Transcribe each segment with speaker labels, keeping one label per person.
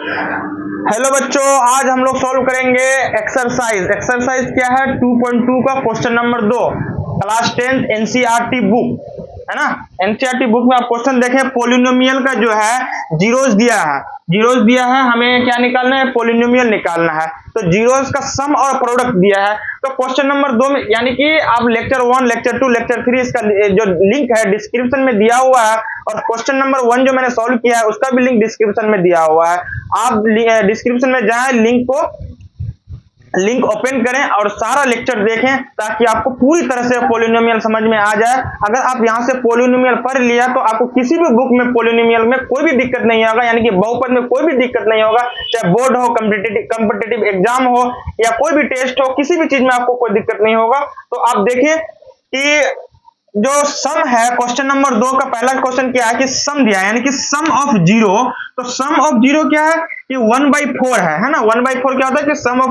Speaker 1: Hello बच्चों, आज हम लोग सॉल्व करेंगे एक्सरसाइज क्या है 2.2 का question number 2 class 10 NCERT book है ना। एनसीईआरटी बुक में आप क्वेश्चन देखें, पोलिनोमियल का जो है जीरोस दिया है, हमें क्या निकालना है, पोलिनोमियल निकालना है। तो जीरोस का सम और प्रोडक्ट दिया है। तो क्वेश्चन नंबर 2 में यानी कि आप लेक्चर 1 लेक्चर 2 लेक्चर 3 इसका जो लिंक है डिस्क्रिप्शन में दिया हुआ है, और क्वेश्चन नंबर 1 जो मैंने सॉल्व किया है उसका भी लिंक डिस्क्रिप्शन में दिया हुआ है। आप डिस्क्रिप्शन में जाएं, लिंक ओपन करें और सारा लेक्चर देखें ताकि आपको पूरी तरह से पोलिनोमियल समझ में आ जाए। अगर आप यहां से पोलिनोमियल पढ़ लिया तो आपको किसी भी बुक में पोलिनोमियल में कोई भी दिक्कत नहीं होगा, यानी कि बहुपद में कोई भी दिक्कत नहीं होगा। चाहे बोर्ड हो, कॉम्पिटिटिव एग्जाम हो या कोई भी टेस्ट हो, किसी भी चीज में आपको कोई दिक्कत नहीं होगा। तो आप देखें कि जो सम है, क्वेश्चन नंबर 2 का पहला क्वेश्चन क्या है कि सम दिया है, यानी कि सम ऑफ जीरो। तो सम ऑफ जीरो क्या है कि 1/4 है ना। 1/4 क्या होता है कि sum of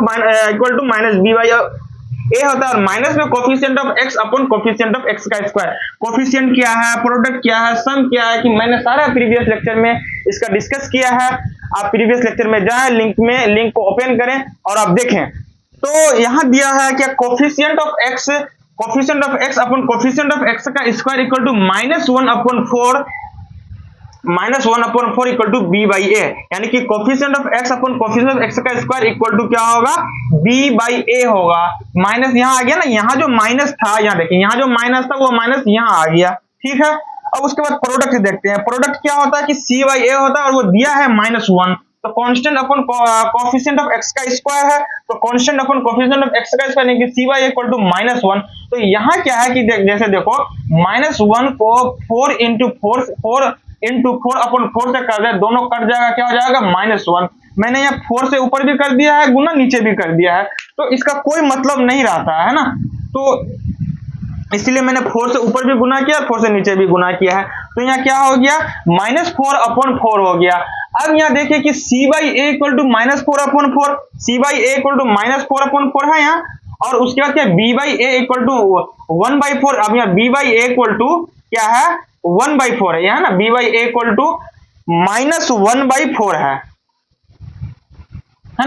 Speaker 1: equal to minus b by a होता है, और माइनस में coefficient of x upon coefficient of x का स्क्वायर। कोफिशिएंट क्या है, प्रोडक्ट क्या है, सम क्या है, कि मैंने सारा प्रीवियस लेक्चर में इसका डिस्कस किया है। आप प्रीवियस लेक्चर में जाएं, लिंक को ओपन करें और आप देखें। तो यहां दिया है कि coefficient of x upon coefficient of x का square equal to -1/4 equal to b by a, यानी कि coefficient of x upon coefficient of x का स्क्वायर इक्वल टू क्या होगा, बी बाई ए होगा। माइनस यहां आ गया ना, यहां जो माइनस था, यहां देखिए, यहां जो माइनस था वो माइनस यहां आ गया, ठीक है। अब उसके बाद प्रोडक्ट देखते हैं। प्रोडक्ट क्या होता है कि सी बाई ए होता है, और वो दिया है -1। तो constant upon coefficient of x का स्क्वायर है, तो constant upon coefficient of x का स्क्वायर यानी कि सी बाई इक्वल टू -1। तो यहां क्या है कि जैसे देखो, -1 को 4 इंटू 4 अपॉन 4 से कर दे, दोनों कट जाएगा, क्या हो जाएगा, -1। मैंने यहाँ 4 से ऊपर भी कर दिया है गुना, नीचे भी कर दिया है, तो इसका कोई मतलब नहीं रहता है ना। तो इसलिए मैंने 4 से ऊपर भी गुना किया, 4 से नीचे भी गुना किया है। तो यहाँ क्या हो गया, -4 अपॉन 4 हो गया। अब यहाँ देखिए कि c by a equal to -4 upon 4, c by a equal to -4 upon 4 है यहाँ, और उसके बाद क्या, b by a equal to 1/4। अब यहाँ b by a equal to क्या है, 1/4 है यहाँ ना, b by a equal to -1/4 है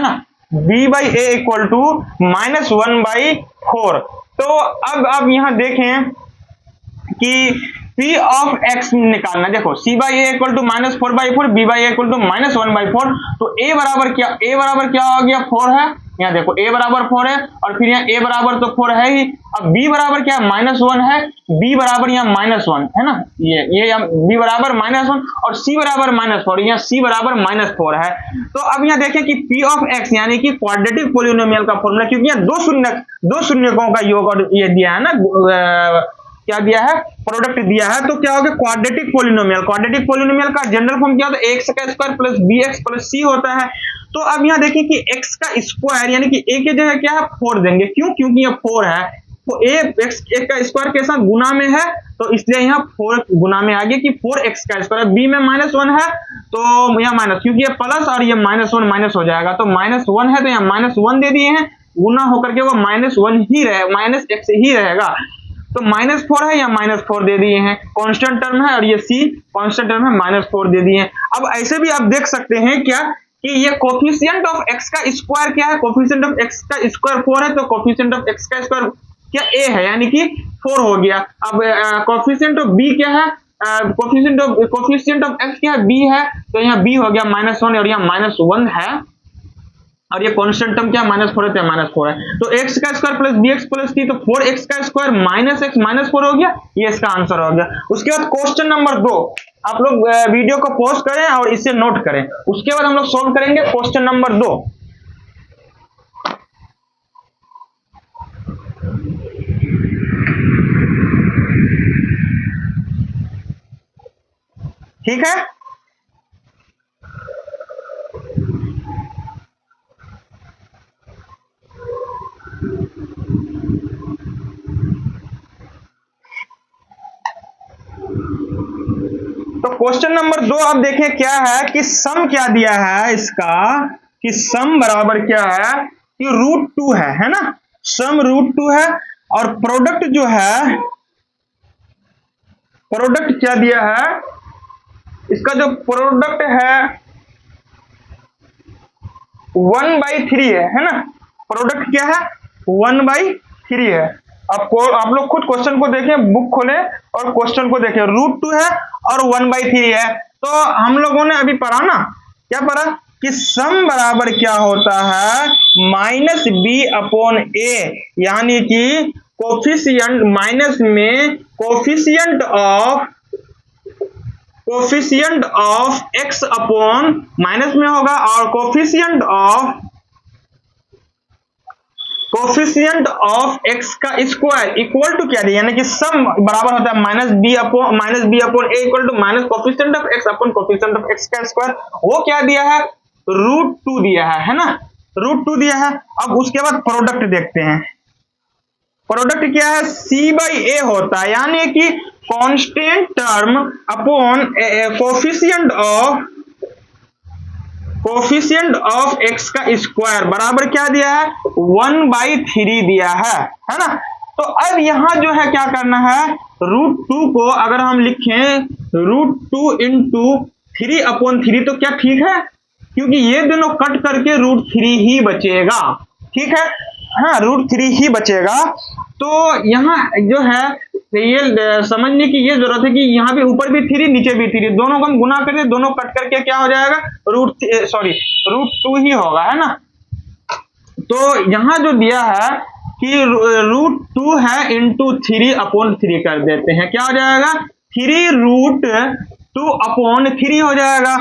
Speaker 1: ना, b by a equal to -1/4। तो अब आप यहां देखें कि P ऑफ x निकालना। देखो c by a equal to -4/4, b by a equal to -1/4। तो a बराबर क्या हो गया, 4 है। यहाँ देखो a बराबर 4 है, और फिर यहाँ a बराबर तो 4 है ही। अब b बराबर क्या है, -1 है, b बराबर यहाँ -1 है ना, ये b बराबर -1 और c बराबर -4, यहाँ c बराबर -4 है। तो अब यहाँ देखें कि P ऑफ x यानी कि क्वाड्रेटिक पोलिनोमियल का फॉर्मूला, क्योंकि यहाँ दो शून्यकों का योग और ये दिया है ना, क्या दिया है, प्रोडक्ट दिया है। तो क्या होगा, क्वाड्रेटिक पोलिनोमियल का जनरल फॉर्म क्या होता है, एक्स का square plus b x plus c होता है। तो अब यहाँ देखिए कि x का स्क्वायर यानी कि a की जगह क्या है, 4 देंगे। क्यों, क्योंकि ये 4 है, तो एक का स्क्वायर के साथ गुना में है, तो इसलिए यहाँ 4 गुना में आ गया कि 4x का स्क्वायर। बी में -1 है तो यहाँ माइनस, क्योंकि ये प्लस और ये -1 माइनस हो जाएगा, तो -1 है तो यहाँ -1 दे दिए हैं, गुना होकर के वो -1 ही रहे, -x ही रहेगा। तो -4 है या -4 दे दिए हैं, कांस्टेंट टर्म है, और ये c कांस्टेंट टर्म है, -4 दे दिए हैं। अब ऐसे भी आप देख सकते हैं क्या कि ये कोफिशिएंट ऑफ x का स्क्वायर क्या है, कोफिशिएंट ऑफ x का स्क्वायर 4 है, तो कोफिशिएंट ऑफ x का स्क्वायर क्या a है, यानी कि 4 हो गया। अब कोफिशिएंट ऑफ b क्या है, कोफिशिएंट ऑफ x क्या है, b है, तो यहाँ b हो गया -1 और यहाँ -1 है, और ये कांस्टेंट टर्म क्या, -4 है, तो -4 है। तो x का square plus bx plus c, तो 4x का स्क्वायर -x -4 हो गया, ये इसका आंसर हो गया। उसके बाद क्वेश्चन नंबर 2, आप लोग वीडियो को पॉज करें और इसे नोट करें। उसके बाद हम लोग सॉल्व करेंगे क्वेश्चन नंबर 2। ठीक है, तो क्वेश्चन नंबर 2 आप देखें क्या है कि सम क्या दिया है इसका, कि सम बराबर क्या है कि √2 है ना, सम √2 है, और प्रोडक्ट जो है, प्रोडक्ट क्या दिया है, इसका जो प्रोडक्ट है 1/3 है ना। प्रोडक्ट क्या है 1/3 है। आप लोग खुद क्वेश्चन को देखें, बुक खोलें और क्वेश्चन को देखें, √2 है और 1/3 है। तो हम लोगों ने अभी पढ़ा ना, क्या पढ़ा कि सम बराबर क्या होता है -b/a, यानी कि कोफिशिएंट माइनस में coefficient of x upon minus में होगा और कोफिशिएंट ऑफ x का स्क्वायर इक्वल टू क्या दिया, यानी कि सम बराबर होता है -b upon a equal to minus coefficient of x upon coefficient of x का स्क्वायर। वो क्या दिया है √2 दिया है ना, √2 दिया है। अब उसके बाद प्रोडक्ट देखते हैं। प्रोडक्ट क्या है c/a होता है, यानी कि constant term upon coefficient of x का स्क्वायर बराबर क्या दिया है 1/3 दिया है ना। तो अब यहां जो है क्या करना है, √2 को अगर हम लिखें √2 इंटू 3/3 तो क्या ठीक है, क्योंकि ये दोनों कट करके √3 ही बचेगा, ठीक है, हाँ √3 ही बचेगा। तो यहाँ जो है ये समझने की ये जरूरत है कि यहाँ भी ऊपर भी 3 नीचे भी 3, दोनों को हम गुना करके दोनों कट करके क्या हो जाएगा √2 ही होगा, है ना। तो यहाँ जो दिया है कि √2 है इंटू 3/3 कर देते हैं, क्या हो जाएगा 3√2/3 हो जाएगा।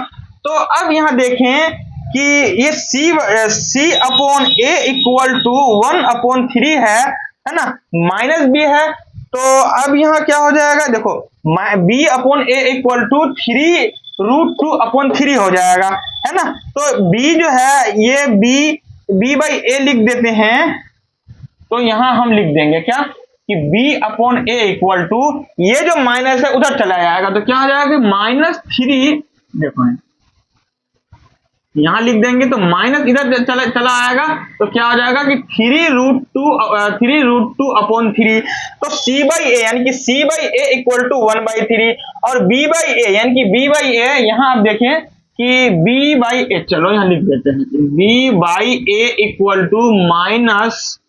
Speaker 1: तो अब यहाँ देखें कि ये c/a इक्वल टू 1/3 है ना, माइनस b है। तो अब यहाँ क्या हो जाएगा, देखो b/a इक्वल टू 3√2/3 हो जाएगा, है ना। तो b जो है ये b/a लिख देते हैं। तो यहां हम लिख देंगे क्या कि b/a इक्वल टू ये जो माइनस है उधर चला जाएगा, तो क्या हो जाएगा -3, देखो यहां लिख देंगे तो माइनस इधर चला आएगा, तो क्या हो जाएगा कि 3√2/3। तो c/a यानी कि c/a इक्वल टू 1/3 और b/a यानी कि b/a यहां आप देखें कि b/a, चलो यहां लिख देते हैं b/a इक्वल टू माइनस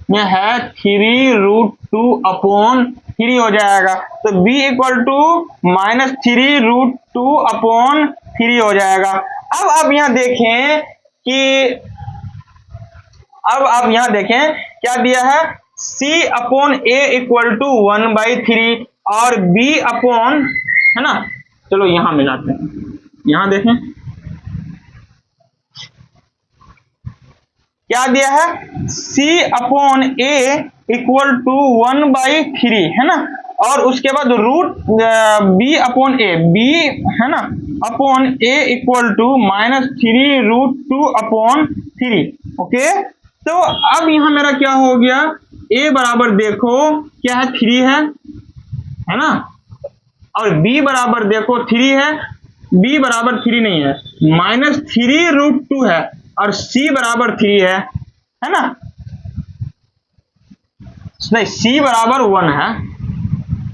Speaker 1: में है 3√2/3 हो जाएगा। तो b इक्वल टू -3√2/3 हो जाएगा। अब आप यहां देखें कि क्या दिया है c/a इक्वल टू 1/3 और b अपॉन, है ना। चलो यहां मिलाते हैं, यहां देखें क्या दिया है c/a इक्वल टू 1/3, है ना। और उसके बाद b/a b, है ना, upon a equal to -3√2/3। Okay, तो अब यहां मेरा क्या हो गया, a बराबर देखो क्या है 3 है ना, और b बराबर देखो 3 है, b बराबर 3 नहीं है, -3√2 है और c बराबर 3 है ना, नहीं c बराबर 1 है,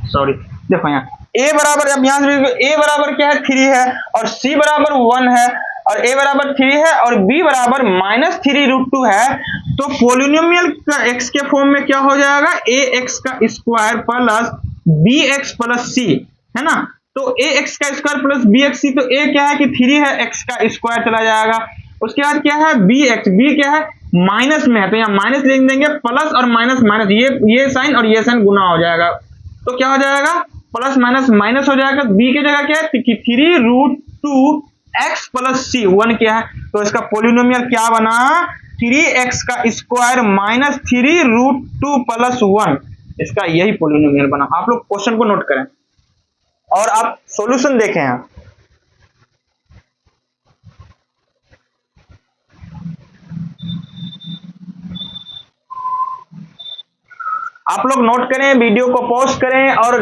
Speaker 1: सॉरी। देखो यहाँ a बराबर, अब यहाँ से a बराबर क्या है 3 है और c बराबर 1 है और a बराबर 3 है और b बराबर -3√2 है। तो पोलिनोमियल का x के फॉर्म में क्या हो जाएगा ax का square plus bx plus c, है ना। तो ax का स्क्वायर प्लस bx, तो a क्या है कि 3 है, x का स्क्वायर चला जाएगा। उसके बाद क्या है bx, b क्या है माइनस में है, तो यहाँ माइनस लिख देंगे, प्लस और माइनस माइनस, ये साइन और ये साइन गुना हो जाएगा, तो क्या हो जाएगा प्लस माइनस माइनस हो जाएगा। b की जगह क्या है कि 3√2x प्लस c, 1 क्या है, तो इसका पोलिनोमियल क्या बना 3x का स्क्वायर माइनस 3√2 प्लस 1, इसका यही पोलिनोमियल बना। आप लोग क्वेश्चन को नोट करें और आप सॉल्यूशन देखें यहाँ। आप लोग नोट करें, वीडियो को पॉज करें और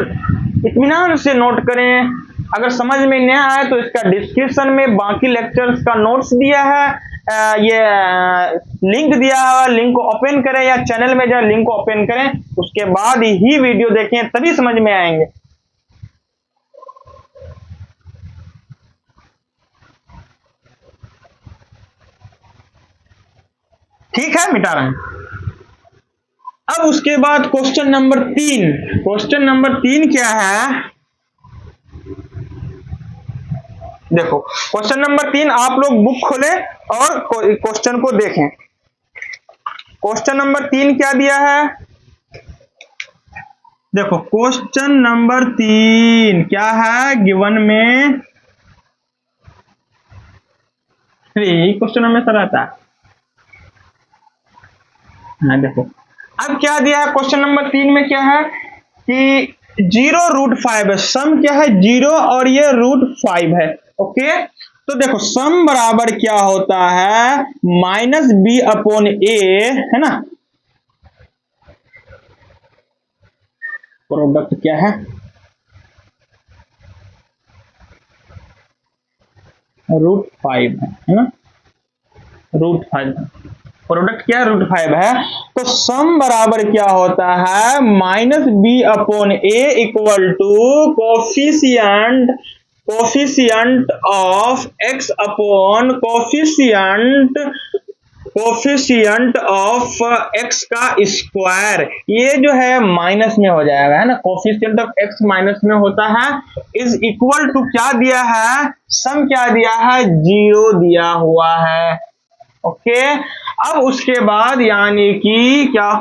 Speaker 1: इत्मीनान से नोट करें। अगर समझ में नहीं आया तो इसका डिस्क्रिप्शन में बाकी लेक्चर्स का नोट्स दिया है, ये लिंक दिया है, लिंक को ओपन करें या चैनल में जाए लिंक को ओपन करें, उसके बाद ही वीडियो देखें तभी समझ में आएंगे। ठीक है, मिटा रहे हैं। अब उसके बाद क्वेश्चन नंबर 3, क्वेश्चन नंबर 3 क्या है, देखो क्वेश्चन नंबर 3 आप लोग बुक खोले और क्वेश्चन को देखें। क्वेश्चन नंबर 3 क्या दिया है, देखो क्वेश्चन नंबर 3 क्या है गिवन में, क्वेश्चन हमेशा रहता है। हाँ देखो अब क्या दिया है क्वेश्चन नंबर 3 में, क्या है कि 0√5 है, सम क्या है 0 और ये √5 है। ओके, तो देखो सम बराबर क्या होता है -b/a, है ना, प्रोडक्ट क्या है √5 है ना, √5 है, प्रोडक्ट क्या है √5 है। तो सम बराबर क्या होता है -b/a equal to coefficient of x upon coefficient of x का स्क्वायर, ये जो है माइनस में हो जाएगा, है ना, कोफिशिएंट ऑफ x माइनस में होता है, इज इक्वल टू क्या दिया है, सम क्या दिया है 0 दिया हुआ है। ओके, अब उसके बाद यानी कि क्या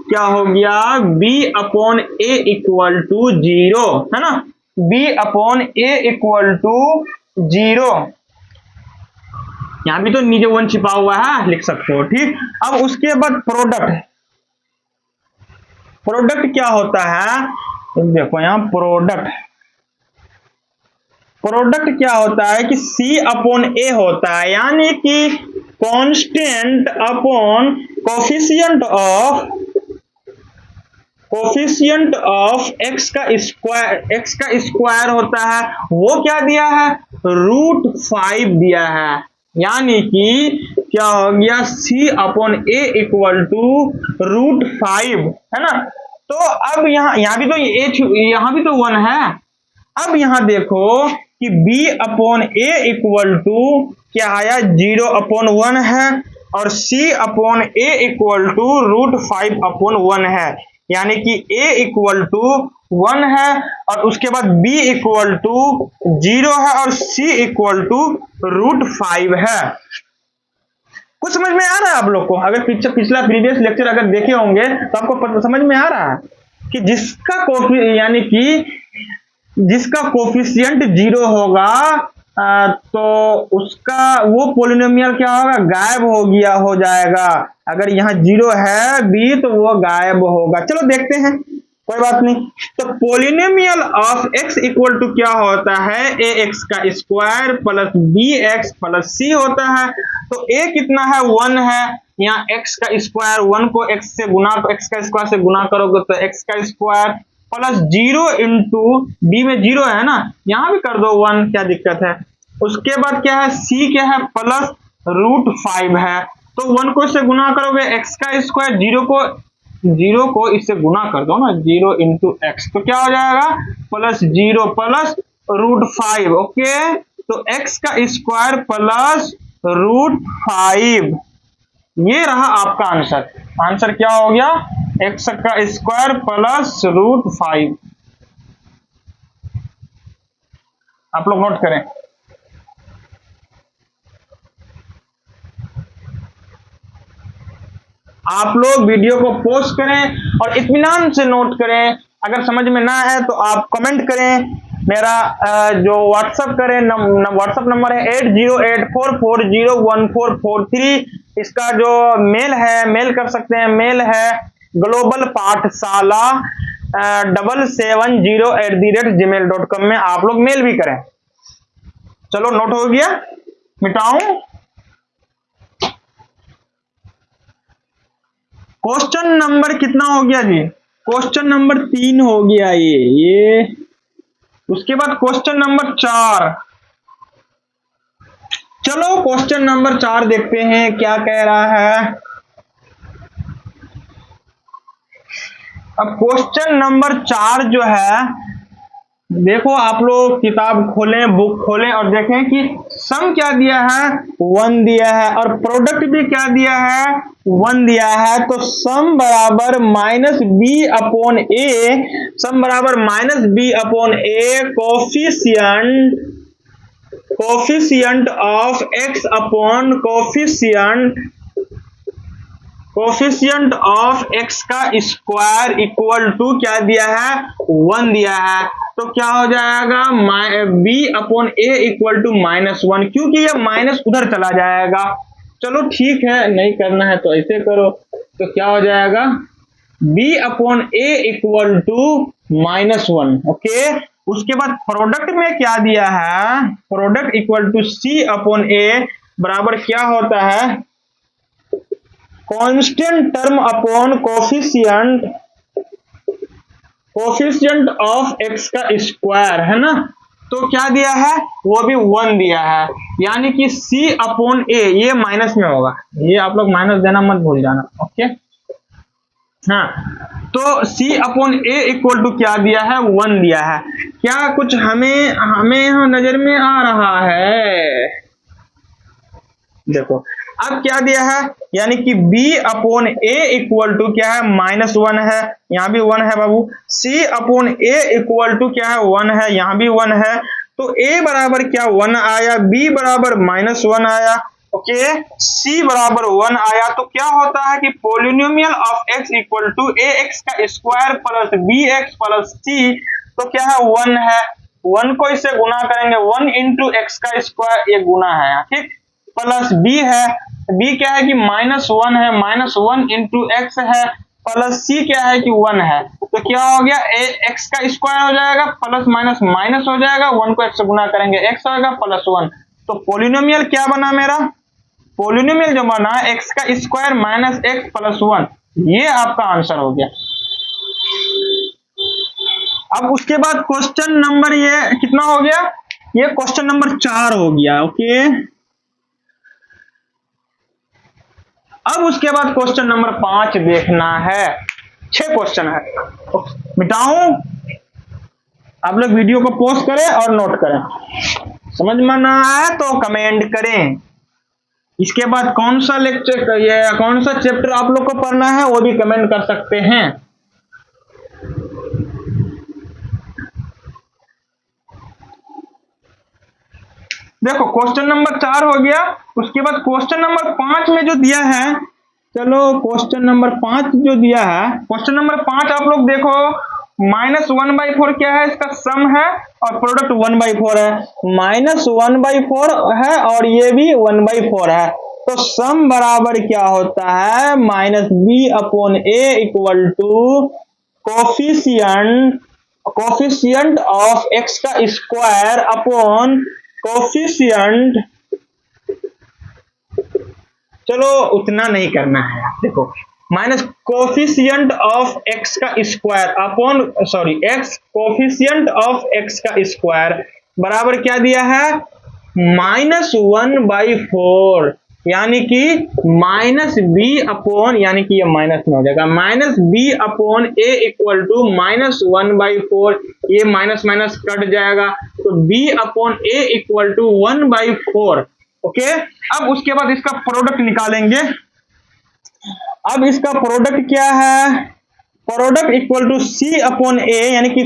Speaker 1: क्या हो गया b/a इक्वल टू 0, है ना, b/a इक्वल टू 0, यहां भी तो नीचे 1 छिपा हुआ है, लिख सकते हो, ठीक। अब उसके बाद प्रोडक्ट क्या होता है, देखो यहां प्रोडक्ट क्या होता है कि c/a होता है, यानी कि constant upon coefficient of x का स्क्वायर होता है, वो क्या दिया है √5 दिया है, यानी कि क्या हो गया c/a इक्वल टू √5, है ना। तो अब यहां भी तो 1 है। अब यहां देखो कि b/a इक्वल टू क्या आया 0/1 है, और c/a इक्वल टू √5/1 है, यानी कि a इक्वल टू 1 है, और उसके बाद b इक्वल टू 0 है, और c इक्वल टू √5 है। कुछ समझ में आ रहा है आप लोग को? अगर पिछला प्रीवियस लेक्चर अगर देखे होंगे तो आपको समझ में आ रहा है कि जिसका कोफिशिएंट 0 होगा तो उसका वो पोलिनोमियल क्या होगा, गायब हो जाएगा। अगर यहाँ 0 है b तो वो गायब होगा। चलो देखते हैं, कोई बात नहीं। तो polynomial of x equal to क्या होता है, ax का square plus bx plus c होता है। तो a कितना है 1 है, यहाँ x का स्क्वायर 1 को x का स्क्वायर से गुना करोगे तो x का स्क्वायर प्लस 0 इंटू b में 0 है ना, यहाँ भी कर दो 1, क्या दिक्कत है। उसके बाद क्या है c क्या है प्लस √5 है, तो 1 को इससे गुना करोगे x का स्क्वायर 0 को इससे गुना कर दो ना, 0 इंटू एक्स, तो क्या हो जाएगा प्लस 0 प्लस √5। ओके, तो x का स्क्वायर प्लस √5, ये रहा आपका आंसर। आंसर क्या हो गया, x का स्क्वायर प्लस √5। आप लोग नोट करें। आप लोग वीडियो को पॉज करें और इत्मीनान से नोट करें। अगर समझ में ना आए तो आप कमेंट करें। मेरा जो व्हाट्सएप नंबर है 8084401443, इसका जो मेल है, मेल कर सकते हैं, मेल है ग्लोबल पाठशाला 770@gmail.com में आप लोग मेल भी करें। चलो नोट हो गया, मिटाऊं। क्वेश्चन नंबर कितना हो गया जी, क्वेश्चन नंबर 3 हो गया ये। उसके बाद क्वेश्चन नंबर 4। चलो क्वेश्चन नंबर 4 देखते हैं क्या कह रहा है। अब क्वेश्चन नंबर 4 जो है देखो आप लोग किताब खोलें, बुक खोलें और देखें कि सम क्या दिया है, 1 दिया है, और प्रोडक्ट भी क्या दिया है, 1 दिया है। तो सम बराबर minus B upon A, sum बराबर minus B upon A coefficient of x upon coefficient of x का स्क्वायर इक्वल टू क्या दिया है, 1 दिया है। तो क्या हो जाएगा, B upon A equal to -1, क्योंकि ये माइनस उधर चला जाएगा। चलो ठीक है, नहीं करना है तो ऐसे करो। तो क्या हो जाएगा, B upon A equal to -1। Okay, उसके बाद प्रोडक्ट में क्या दिया है, product equal to c upon a बराबर क्या होता है, constant term upon coefficient of x का स्क्वायर, है ना। तो क्या दिया है, वो भी 1 दिया है, यानी कि c अपॉन ए, ये माइनस में होगा, ये आप लोग माइनस देना मत भूल जाना। ओके, हाँ, तो c upon A equal to क्या दिया है, 1 दिया है। क्या कुछ हमें यहाँ नजर में आ रहा है, देखो अब क्या दिया है, यानी कि b upon A equal to क्या है, -1 है, यहाँ भी 1 है बाबू। c upon A equal to क्या है, 1 है, यहाँ भी 1 है। तो a बराबर क्या 1 आया, b बराबर -1 आया, ओके, c बराबर 1 आया। तो क्या होता है कि polynomial of x equal to a x का square plus b x plus c, तो क्या है, 1 है। 1 को इससे गुना करेंगे, 1 इंटू एक्स का स्क्वायर, ये गुना है, ठीक, प्लस बी है, बी क्या है कि -1 है, -1 इंटू एक्स है, प्लस सी क्या है कि 1 है। तो क्या हो गया, एक्स का स्क्वायर हो जाएगा, प्लस माइनस माइनस हो जाएगा, 1 को एक्स से गुना करेंगे, एक्स होगा प्लस 1। तो पोलिनोमियल क्या बना मेरा, पोलिनोमियल जो बना एक्स का स्क्वायर माइनस एक्स प्लस 1, ये आपका आंसर हो गया। अब उसके बाद क्वेश्चन नंबर ये कितना हो गया, ये क्वेश्चन नंबर 4 हो गया। ओके, अब उसके बाद क्वेश्चन नंबर 5 देखना है, 6 क्वेश्चन है। मिटाऊं, आप लोग वीडियो को पॉज करें और नोट करें, समझ में ना आए तो कमेंट करें। इसके बाद कौन सा लेक्चर, ये कौन सा चैप्टर आप लोग को पढ़ना है वो भी कमेंट कर सकते हैं। देखो क्वेश्चन नंबर 4 हो गया, उसके बाद क्वेश्चन नंबर 5 में जो दिया है, चलो क्वेश्चन नंबर 5 जो दिया है, क्वेश्चन नंबर 5 आप लोग देखो, -1/4 क्या है, इसका सम है और प्रोडक्ट 1/4 है, -1/4 है और ये भी 1/4 है। तो सम बराबर क्या होता है, -b upon A equal to coefficient of x का स्क्वायर अपॉन कोफिशिएंट, चलो उतना नहीं करना है, देखो माइनस कोफिशिएंट ऑफ एक्स का square upon x coefficient of x का स्क्वायर बराबर क्या दिया है, -1/4, यानी कि -b अपॉन, यानी कि ये माइनस में हो जाएगा, -b upon A equal to -1/4, ये माइनस माइनस कट जाएगा, तो b upon A equal to 1/4। Okay, अब उसके बाद इसका प्रोडक्ट निकालेंगे। अब इसका प्रोडक्ट क्या है, product equal to c upon a, यानी कि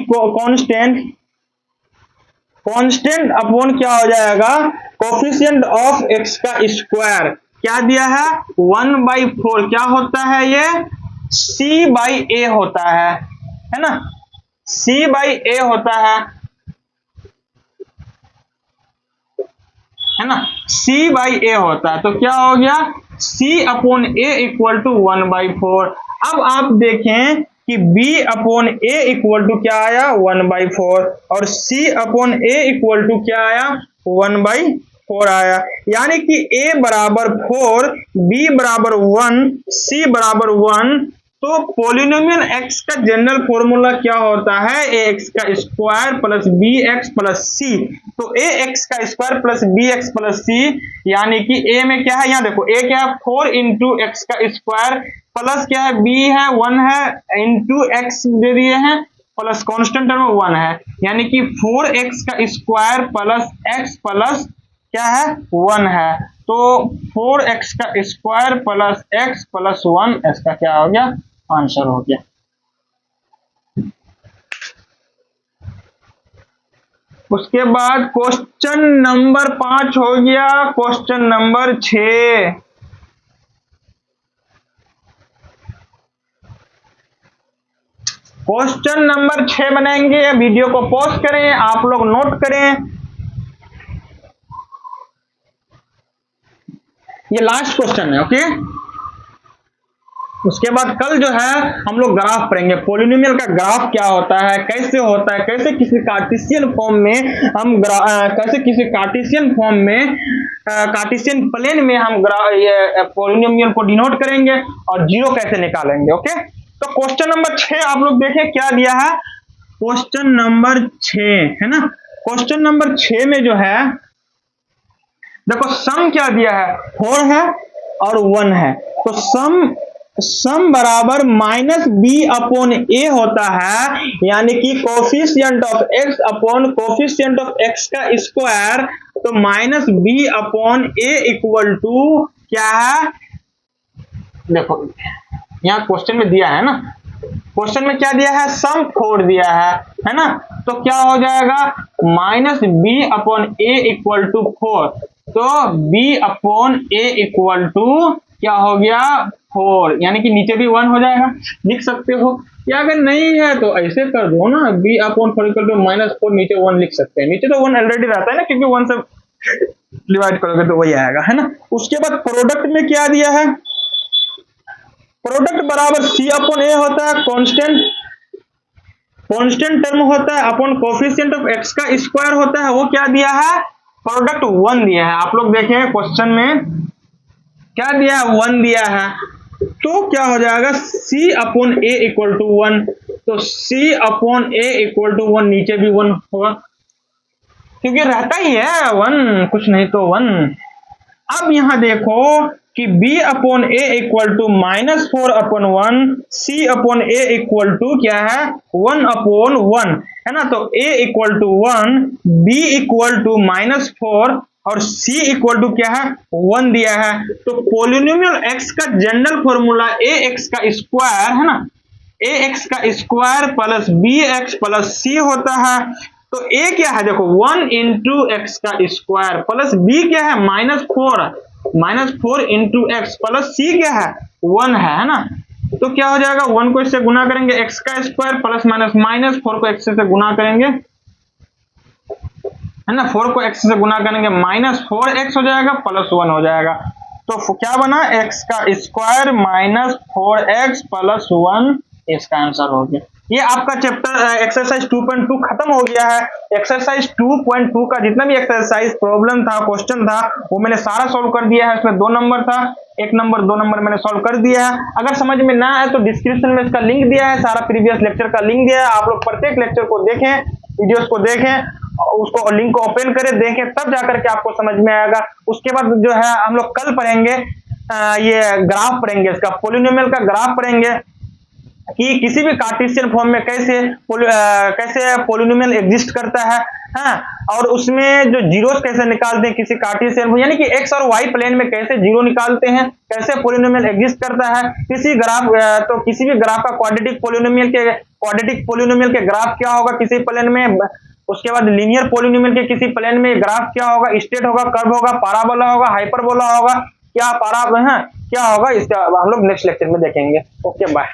Speaker 1: कांस्टेंट अपॉन क्या हो जाएगा, कोफिशिएंट ऑफ एक्स का स्क्वायर, क्या दिया है 1/4, क्या होता है ये c/a होता है ना, c/a होता है ना, c/a होता है। तो क्या हो गया, c upon A equal to 1/4। अब आप देखें कि b upon A equal to क्या आया, 1/4, और c upon A equal to क्या आया, 1/4 आया, यानी कि a बराबर 4, b बराबर 1, c बराबर 1। तो पोलिनोमियल x का जनरल फॉर्मूला क्या होता है, ax का square plus bx plus c। तो ax का square plus bx plus c, यानी कि a में क्या है, यहाँ देखो a क्या है 4 इंटू एक्स का स्क्वायर प्लस क्या है b है 1 है इंटू x दे दिए हैं, प्लस कांस्टेंट टर्म 1 है, यानी कि 4x का स्क्वायर प्लस x प्लस क्या है 1 है। तो 4x का स्क्वायर प्लस x प्लस 1 इसका क्या हो गया आंसर हो गया। उसके बाद क्वेश्चन नंबर 5 हो गया, क्वेश्चन नंबर 6। क्वेश्चन नंबर 6 बनाएंगे, वीडियो को पॉज करें, आप लोग नोट करें। ये लास्ट क्वेश्चन है, ओके। उसके बाद कल जो है हम लोग ग्राफ पढ़ेंगे, पॉलिनोमियल का ग्राफ क्या होता है, कैसे होता है, कैसे किसी कार्टेशियन फॉर्म में हम कैसे किसी कार्टेशियन फॉर्म में कार्टेशियन प्लेन में हम ये पॉलिनोमियल को डिनोट करेंगे और जीरो कैसे निकालेंगे, ओके। तो क्वेश्चन नंबर 6 आप लोग देखें क्या दिया है, क्वेश्चन नंबर 6 है ना। क्वेश्चन नंबर 6 में जो है देखो सम क्या दिया है, 4 है और 1 है। तो सम बराबर माइनस बी अपॉन ए होता है, यानी कि coefficient of x upon coefficient of x का स्क्वायर। तो minus B upon A equal to क्या है, देखो यहाँ क्वेश्चन में दिया है ना, क्वेश्चन में क्या दिया है सम 4 दिया है ना। तो क्या हो जाएगा minus B upon A equal to 4। तो b upon A equal to क्या हो गया 4, यानी कि नीचे भी 1 हो जाएगा, लिख सकते हो। या अगर नहीं है तो ऐसे कर दो ना, b अपॉन 4 इक्वल टू -4, नीचे 1 लिख सकते हैं। नीचे तो 1 ऑलरेडी रहता है ना, क्योंकि 1 से डिवाइड करोगे तो वही आएगा, है ना। उसके बाद प्रोडक्ट में क्या दिया है, प्रोडक्ट बराबर c अपॉन ए होता है, कांस्टेंट टर्म होता है अपॉन कोफिशिएंट ऑफ x का स्क्वायर होता है। वो क्या दिया है, प्रोडक्ट 1 दिया है। आप लोग देखें क्वेश्चन में क्या दिया है, 1 दिया है। तो क्या हो जाएगा c upon A equal to 1। तो c upon A equal to 1, नीचे भी 1 होगा क्योंकि रहता ही है 1, कुछ नहीं तो 1। अब यहां देखो कि b upon A equal to -4 upon 1, c upon A equal to क्या है 1 अपॉन 1, है ना। तो a equal to 1, b equal to -4 और c इक्वल टू क्या है 1 दिया है। तो पॉलिनोमियल x का जनरल फॉर्मूला ax का स्क्वायर है ना, ax का square plus bx plus c होता है। तो a क्या है देखो 1 इंटू एक्स का स्क्वायर प्लस b क्या है -4 इंटू एक्स प्लस c क्या है 1 है ना। तो क्या हो जाएगा 1 को इससे गुना करेंगे x का स्क्वायर प्लस -4 को x से गुना करेंगे, है ना। 4 को x से गुना करेंगे -4x हो जाएगा प्लस 1 हो जाएगा। तो क्या बना x का स्क्वायर -4x प्लस 1, इसका आंसर हो गया। ये आपका चैप्टर एक्सरसाइज 2.2 खत्म हो गया है। एक्सरसाइज 2.2 का जितना भी एक्सरसाइज प्रॉब्लम था, क्वेश्चन था, वो मैंने सारा सॉल्व कर दिया है। इसमें 2 नंबर था, 1 नंबर 2 नंबर मैंने सॉल्व कर दिया है। अगर समझ में ना आए तो डिस्क्रिप्शन में इसका लिंक दिया है, सारा प्रीवियस लेक्चर का लिंक दिया है। आप लोग प्रत्येक लेक्चर को देखें, वीडियोस को देखें, उसको लिंक को ओपन करें, देखें, तब जाकर के आपको समझ में आएगा। उसके बाद जो है हम लोग कल पढ़ेंगे ये ग्राफ पढ़ेंगे, इसका पॉलिनोमियल का ग्राफ पढ़ेंगे कि किसी भी कार्टेशियन फॉर्म में कैसे पॉलिनोमियल एग्जिस्ट करता है, हाँ, और उसमें जो जीरोस कैसे निकालते हैं किसी कार्टेशियन, यानी कि एक्स और वाई प्लेन में कैसे जीरो निकालते हैं, कैसे पॉलिनोमियल एग्जिस्ट करता है किसी ग्राफ। तो किसी भी ग्राफ का क्वाड्रेटिक पॉलिनोमियल के ग्राफ क्या होगा किसी प्लेन में, उसके बाद लीनियर पॉलिनोमियल के किसी प्लेन में ग्राफ क्या होगा, स्ट्रेट होगा, कर्व होगा, पैराबोला होगा, हाइपरबोला होगा, क्या होगा, इसका हम लोग नेक्स्ट लेक्चर में देखेंगे। Okay bye.